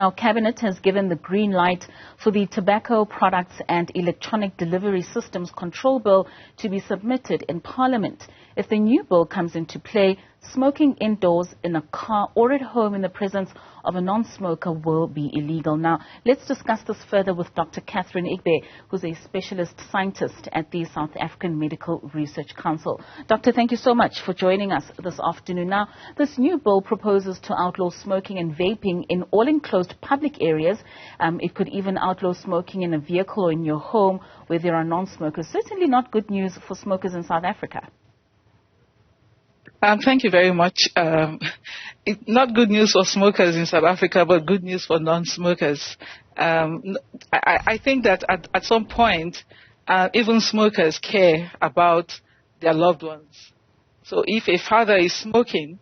Our Cabinet has given the green light for the Tobacco Products and Electronic Delivery Systems Control Bill to be submitted in Parliament. If the new bill comes into play, smoking indoors, in a car or at home in the presence of a non-smoker will be illegal. Now, let's discuss this further with Dr. Catherine Egbe, who's a specialist scientist at the South African Medical Research Council. Doctor, thank you so much for joining us this afternoon. Now, this new bill proposes to outlaw smoking and vaping in all enclosed public areas. It could even outlaw smoking in a vehicle or in your home where there are non-smokers. Certainly not good news for smokers in South Africa. Thank you very much. Not good news for smokers in South Africa, but good news for non-smokers. I think that at some point, even smokers care about their loved ones. So if a father is smoking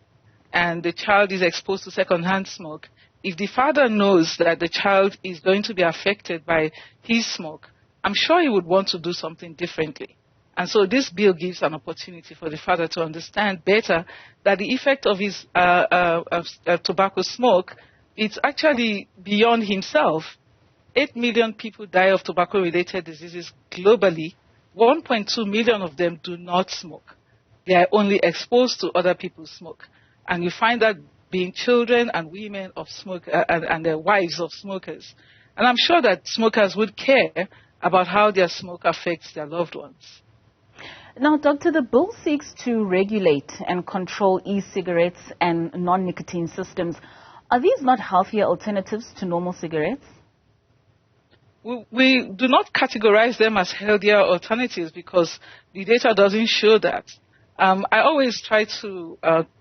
and the child is exposed to secondhand smoke, if the father knows that the child is going to be affected by his smoke, I'm sure he would want to do something differently. And so this bill gives an opportunity for the father to understand better that the effect of his tobacco smoke is actually beyond himself. 8 million people die of tobacco-related diseases globally. 1.2 million of them do not smoke. They are only exposed to other people's smoke. And you find that being children and women of smoke and their wives of smokers. And I'm sure that smokers would care about how their smoke affects their loved ones. Now, Doctor, the bill seeks to regulate and control e-cigarettes and non-nicotine systems. Are these not healthier alternatives to normal cigarettes? We do not categorize them as healthier alternatives because the data doesn't show that. I always try to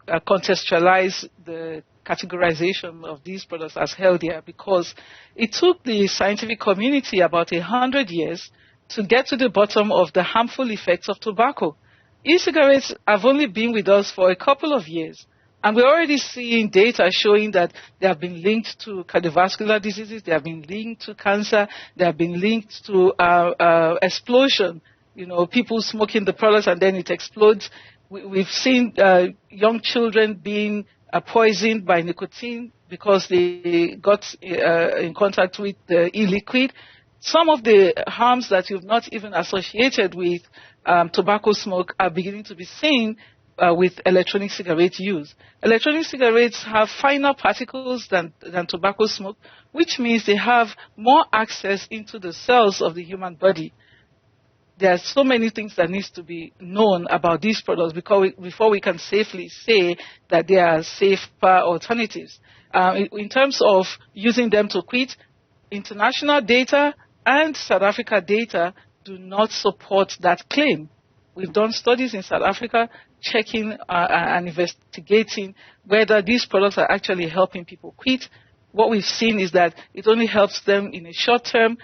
contextualize the categorization of these products as healthier because it took the scientific community about 100 years to get to the bottom of the harmful effects of tobacco. E-cigarettes have only been with us for a couple of years, and we're already seeing data showing that they have been linked to cardiovascular diseases, they have been linked to cancer, they have been linked to explosion. You know, people smoking the products and then it explodes. We've seen young children being poisoned by nicotine because they got in contact with the e-liquid. Some of the harms that you've not even associated with tobacco smoke are beginning to be seen with electronic cigarette use. Electronic cigarettes have finer particles than tobacco smoke, which means they have more access into the cells of the human body. There are so many things that needs to be known about these products before we can safely say that they are safer alternatives. In terms of using them to quit, international data and South Africa data do not support that claim. We've done studies in South Africa checking and investigating whether these products are actually helping people quit. What we've seen is that it only helps them in a short term.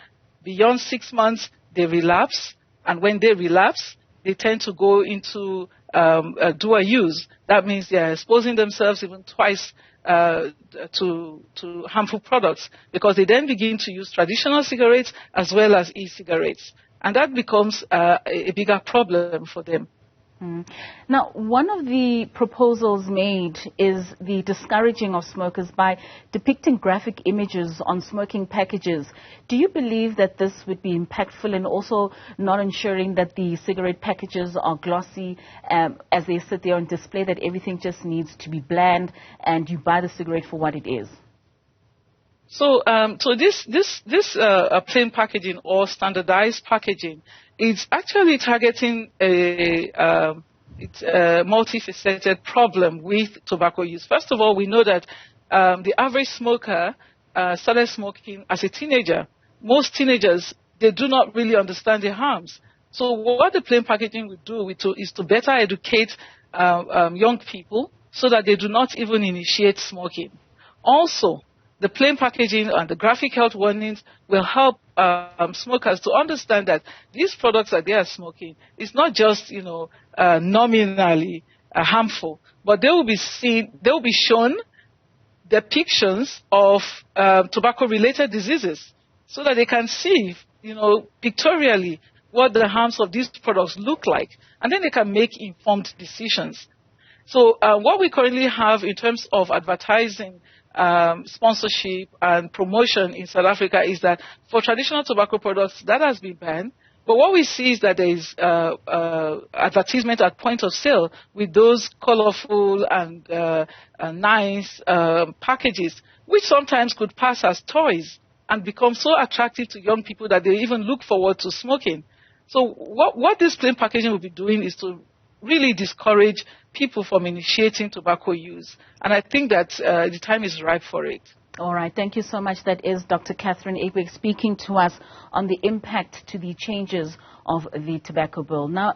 Beyond 6 months, they relapse. And when they relapse, they tend to go into dual use. That means they are exposing themselves even twice to harmful products because they then begin to use traditional cigarettes as well as e-cigarettes. And that becomes a bigger problem for them. Now, one of the proposals made is the discouraging of smokers by depicting graphic images on smoking packages. Do you believe that this would be impactful and also not ensuring that the cigarette packages are glossy as they sit there on display, that everything just needs to be bland and you buy the cigarette for what it is? So this plain packaging or standardized packaging is actually targeting a multifaceted problem with tobacco use. First of all, we know that the average smoker started smoking as a teenager. Most teenagers, they do not really understand the harms. So what the plain packaging would do is to better educate young people so that they do not even initiate smoking. Also, the plain packaging and the graphic health warnings will help smokers to understand that these products that they are smoking is not just, nominally harmful, but they will be shown depictions of tobacco-related diseases so that they can see, pictorially what the harms of these products look like, and then they can make informed decisions. So what we currently have in terms of advertising sponsorship and promotion in South Africa is that for traditional tobacco products, that has been banned. But what we see is that there is advertisement at point of sale with those colorful and nice packages, which sometimes could pass as toys and become so attractive to young people that they even look forward to smoking. So what this plain packaging will be doing is to really discourage people from initiating tobacco use. And I think that the time is ripe for it. All right. Thank you so much. That is Dr. Catherine Egbe speaking to us on the impact to the changes of the tobacco bill. Now,